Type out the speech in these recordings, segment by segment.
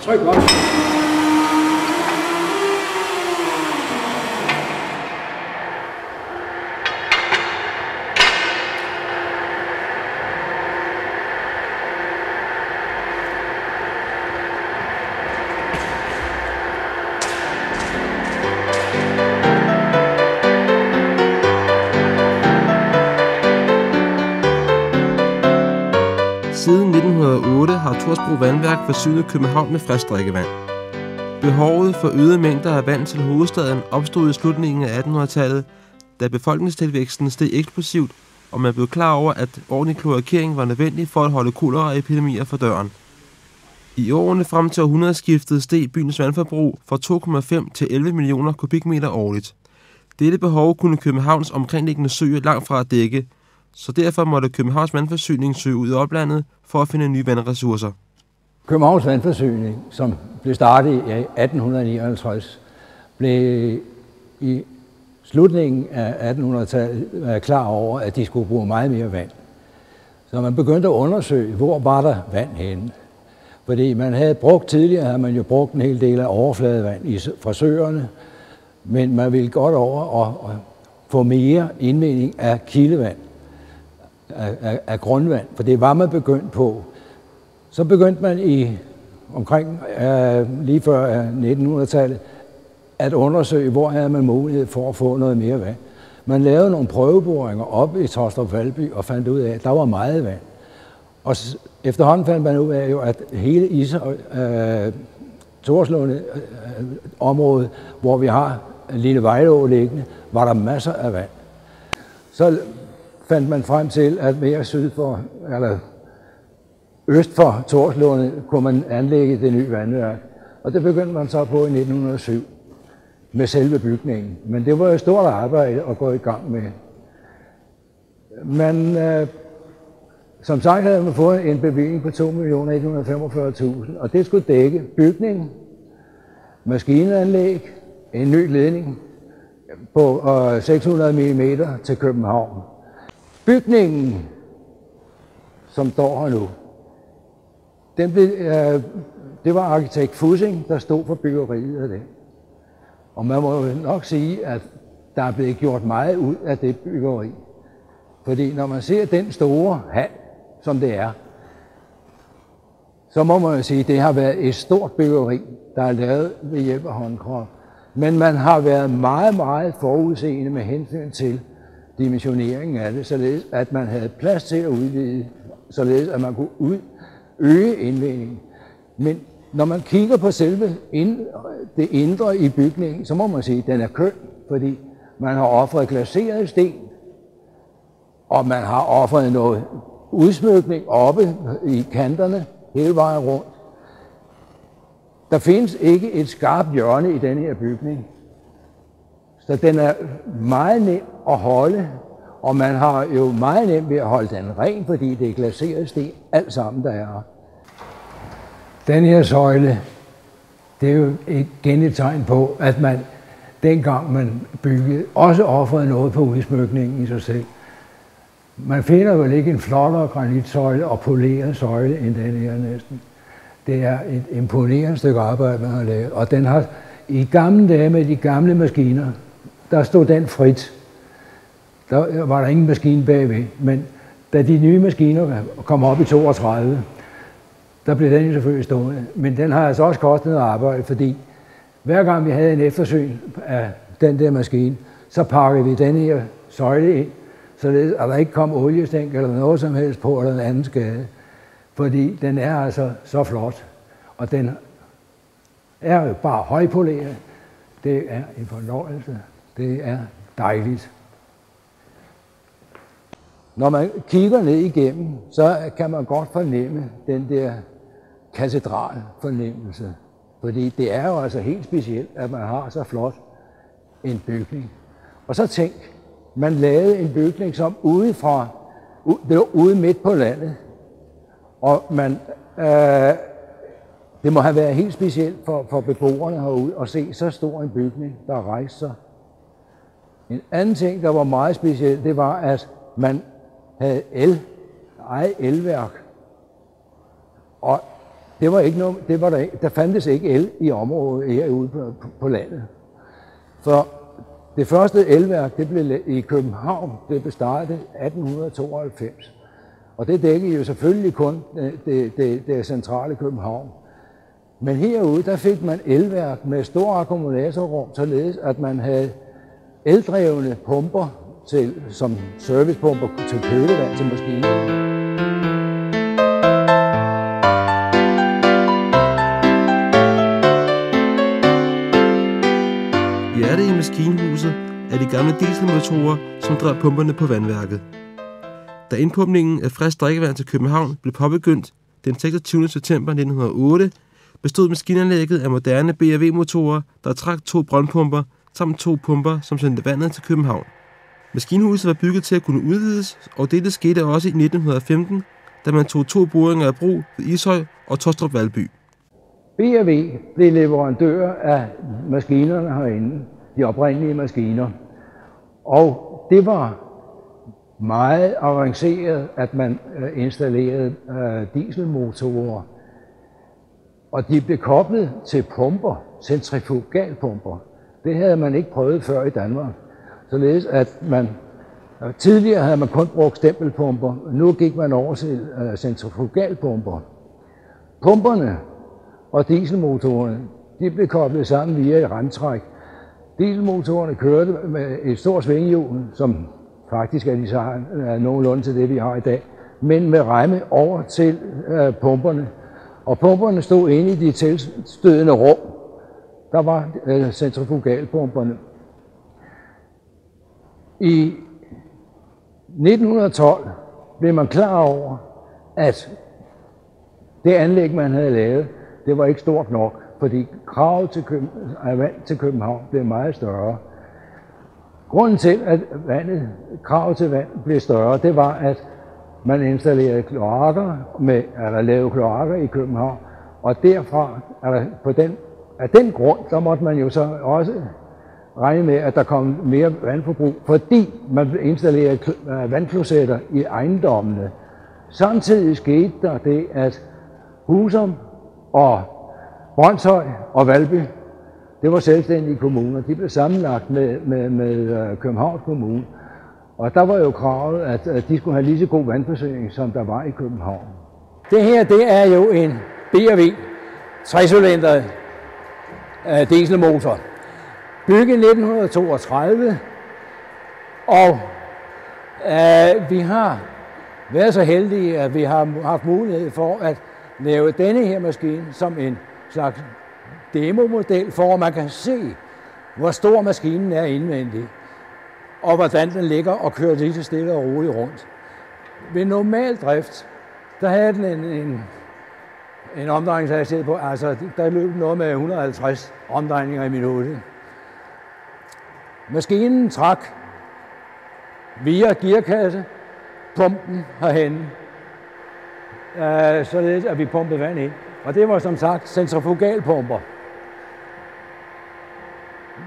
Tryk op. Siden 1908 har Torsbro Vandværk forsynet København med frisk drikkevand. Behovet for øgede mængder af vand til hovedstaden opstod i slutningen af 1800-tallet, da befolkningstilvæksten steg eksplosivt, og man blev klar over, at ordentlig kloakering var nødvendig for at holde koleraepidemier for døren. I årene frem til århundredeskiftet steg byens vandforbrug fra 2,5 til 11 millioner kubikmeter årligt. Dette behov kunne Københavns omkringliggende søer langt fra at dække, så derfor måtte Københavns vandforsyning søge ud i oplandet for at finde nye vandressourcer. Københavns vandforsyning, som blev startet i 1859, blev i slutningen af 1800-tallet klar over, at de skulle bruge meget mere vand. Så man begyndte at undersøge, hvor var der vand henne. Fordi tidligere havde man jo brugt en hel del af overfladevand fra søerne, men man ville godt over og få mere indvinding af kildevand, af grundvand, for det var man begyndt på. Så begyndte man lige før 1900-tallet at undersøge, hvor havde man mulighed for at få noget mere vand. Man lavede nogle prøveboringer op i Taastrup Valby og fandt ud af, at der var meget vand. Og efterhånden fandt man ud af, at hele Torslunde område, hvor vi har Lille Vejleå liggende, var der masser af vand. Så fandt man frem til, at mere øst for Torslunde kunne man anlægge det nye vandværk. Og det begyndte man så på i 1907 med selve bygningen. Men det var jo et stort arbejde at gå i gang med. Men som sagt havde man fået en bevilling på 2.145.000, og det skulle dække bygningen, maskineanlæg, en ny ledning på 600 mm til København. Bygningen, som står her nu, det var arkitekt Fussing, der stod for byggeriet af det. Og man må jo nok sige, at der er blevet gjort meget ud af det byggeri. Fordi når man ser den store hal, som det er, så må man jo sige, at det har været et stort byggeri, der er lavet ved hjælp af håndkraft. Men man har været meget, meget forudseende med hensyn til dimensioneringen af det, således at man havde plads til at udvide, således at man kunne øge indvindingen. Men når man kigger på selve det indre i bygningen, så må man sige, at den er køn, fordi man har offret glaseret sten, og man har offret noget udsmykning oppe i kanterne hele vejen rundt. Der findes ikke et skarpt hjørne i denne her bygning, så den er meget nem at holde, og man har jo meget nemt ved at holde den ren, fordi det er glaseret sten, alt sammen der er. Den her søjle, det er jo igen et tegn på, at man dengang man byggede, også offrede noget på udsmykningen i sig selv. Man finder vel ikke en flottere granitsøjle og poleret søjle end den her næsten. Det er et imponerende stykke arbejde, man har lavet, og den har i gamle dage med de gamle maskiner, der stod den frit. Der var der ingen maskine bagved, men da de nye maskiner kom op i 32, der blev den jo selvfølgelig stående. Men den har altså også kostet noget arbejde, fordi hver gang vi havde en eftersyn af den der maskine, så pakkede vi den her søjle ind, således at der ikke kom oliestænk eller noget som helst på, eller en anden skade. Fordi den er altså så flot, og den er jo bare højpoleret. Det er en fornøjelse. Det er dejligt. Når man kigger ned igennem, så kan man godt fornemme den der katedralfornemmelse. Fordi det er jo altså helt specielt, at man har så flot en bygning. Og så tænk, man lavede en bygning, som udefra, det var ude midt på landet. Og det må have været helt specielt for beboerne herude at se så stor en bygning, der rejste sig. En anden ting, der var meget specielt, det var, at man havde eget elværk. Og Det var ikke noget, der fandtes ikke el i området herude på landet. For det første elværk, det blev i København, det blev startet 1892. Og det dækkede jo selvfølgelig kun det centrale København. Men herude, der fik man elværk med store akkumulatorrum, således at man havde eldrevne pumper som servicepumper til kølevand til maskiner. Hjertet i maskinhuset er de gamle dieselmotorer, som drev pumperne på vandværket. Da indpumpningen af frisk drikkevand til København blev påbegyndt den 26. september 1908, bestod maskinanlægget af moderne BRV-motorer, der trak 2 brøndpumper samt 2 pumper, som sendte vandet til København. Maskinhuset var bygget til at kunne udvides, og dette skete også i 1915, da man tog 2 boringer af brug ved Ishøj og Tåstrup Valby. BRV blev leverandør af maskinerne herinde, de oprindelige maskiner. Og det var meget avanceret, at man installerede dieselmotorer. Og de blev koblet til pumper, centrifugalpumper. Det havde man ikke prøvet før i Danmark. Således at tidligere havde man kun brugt stempelpumper, nu gik man over til centrifugalpumper. Pumperne og dieselmotorerne, de blev koblet sammen via et remtræk. Dieselmotorerne kørte med et stort svinghjul, som faktisk er nogenlunde til det, vi har i dag, men med remme over til pumperne. Og pumperne stod inde i de tilstødende rum. Der var centrifugalpumperne. I 1912 blev man klar over, at det anlæg, man havde lavet, det var ikke stort nok, fordi kravet af vand til København blev meget større. Grunden til, at kravet til vand blev større, det var, at man installerede kloakker, lavede kloakker i København, og derfra, af den grund, der måtte man jo så også regne med, at der kom mere vandforbrug, fordi man installerede vandklosetter i ejendommene. Samtidig skete der det, at Husum og Brønshøj og Valby, det var selvstændige kommuner. De blev sammenlagt med Københavns Kommune. Og der var jo kravet, at de skulle have lige så god vandforsyning, som der var i København. Det her, det er jo en BRV 3-cylindret dieselmotor. Bygget i 1932. Og vi har været så heldige, at vi har haft mulighed for at lave denne her maskine som en slags demomodel, for at man kan se, hvor stor maskinen er indvendigt, og hvordan den ligger og kører lige så stille og roligt rundt. Ved normal drift, der havde den en omdrejningshastighed på, altså der løb noget med 150 omdrejninger i minuttet. Maskinen trak via gearkasse pumpen herhenne, således at vi pumpede vand ind. Og det var som sagt centrifugalpumper.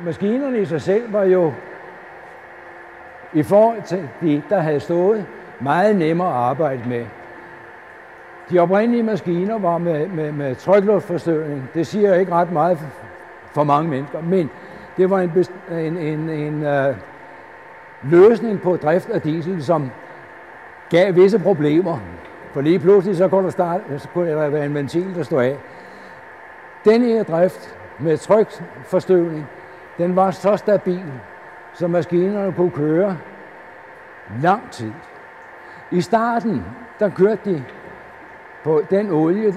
Maskinerne i sig selv var jo i forhold til de, der havde stået, meget nemmere at arbejde med. De oprindelige maskiner var med trykluftforstødning. Det siger ikke ret meget for mange mennesker, men det var en løsning på drift af diesel, som gav visse problemer. For lige pludselig så kunne der være en ventil, der stod af. Den her drift med trykforstødning, den var så stabil, så maskinerne kunne køre lang tid. I starten, der kørte de på den olie,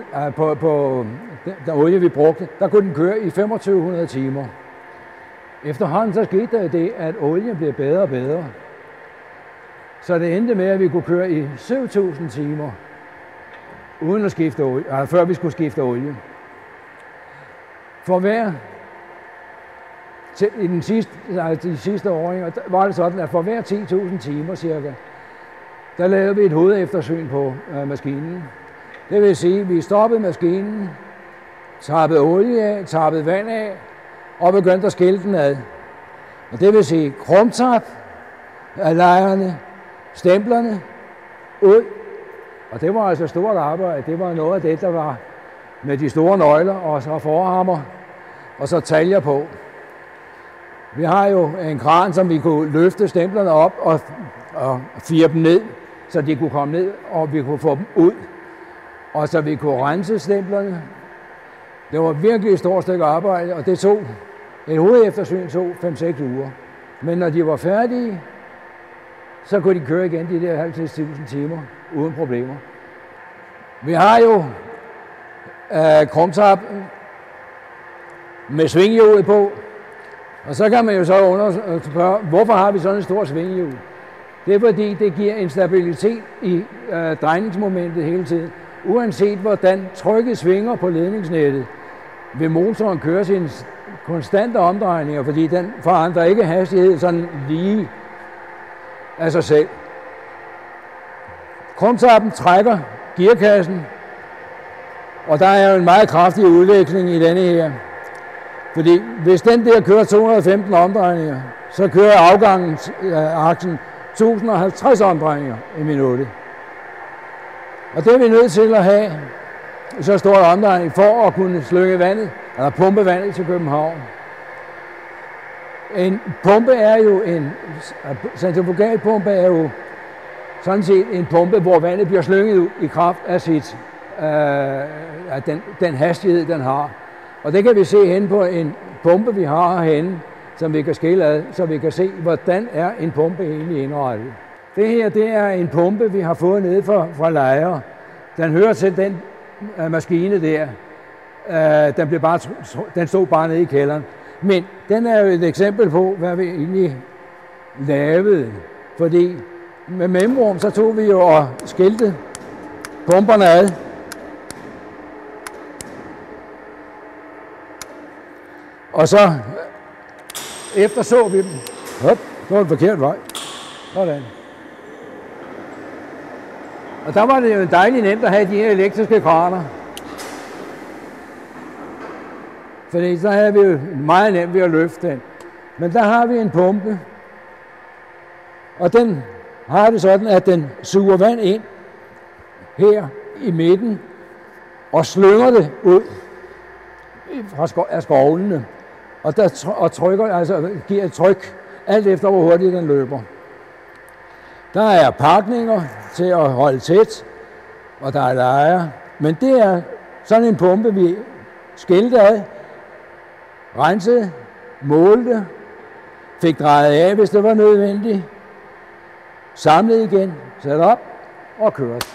vi brugte, der kunne den køre i 2500 timer. Efterhånden så skete der det, at olien blev bedre og bedre. Så det endte med, at vi kunne køre i 7000 timer, uden at skifte olie, før vi skulle skifte olie. I de sidste åringer var det sådan, at for hver 10.000 timer cirka, der lavede vi et hovedeftersyn på maskinen. Det vil sige, at vi stoppede maskinen, tappede olie af, tappede vand af, og begyndte at skille den ad. Og det vil sige krumtap af lejrene, stemplerne ud. Og det var altså stort arbejde. Det var noget af det, der var med de store nøgler og så forhammer og så taljer på. Vi har jo en kran, som vi kunne løfte stemplerne op og fire dem ned, så de kunne komme ned, og vi kunne få dem ud. Og så vi kunne rense stemplerne. Det var virkelig et stort stykke arbejde, og det tog et hovedeftersyn tog 5-6 uger. Men når de var færdige, så kunne de køre igen de der 50.000 timer uden problemer. Vi har jo krumtap med svinghjulet på, og så kan man jo så spørge, hvorfor har vi sådan en stor svinghjul? Det er fordi, det giver en stabilitet i drejningsmomentet hele tiden. Uanset hvordan trykket svinger på ledningsnettet, vil motoren køre sine konstante omdrejninger, fordi den forandrer ikke hastighed sådan lige af sig selv. Krumtappen trækker gearkassen, og der er jo en meget kraftig udveksling i denne her. Fordi hvis den der kører 215 omdrejninger, så kører afgangens aksen 1050 omdrejninger i minuttet. Og det er vi nødt til at have så stor omdrejning for at kunne slynge vandet, eller pumpe vandet til København. En pumpe er jo centrifugalpumpe er jo sådan set en pumpe, hvor vandet bliver slynget ud i kraft af den hastighed, den har. Og det kan vi se hen på en pumpe, vi har herhenne, som vi kan skille ad, så vi kan se, hvordan er en pumpe egentlig indrettet. Det her, det er en pumpe, vi har fået nede fra Lejre. Den hører til den maskine der. Den stod bare nede i kælderen. Men den er jo et eksempel på, hvad vi egentlig lavede. Fordi med mellemrum, så tog vi jo og skilte pumperne ad. Og så efterså vi dem. Hop, det var en forkert vej. Sådan. Og der var det jo dejligt nemt at have de her elektriske kraner. Fordi så havde vi jo meget nemt ved at løfte den. Men der har vi en pumpe. Og den har det sådan, at den suger vand ind her i midten og slynger det ud af skovlene. Og trykker, altså giver et tryk, alt efter hvor hurtigt den løber. Der er pakninger til at holde tæt, og der er lejer. Men det er sådan en pumpe, vi skilte af, rensede, målte, fik drejet af, hvis det var nødvendigt, samlede igen, satte op og kørte.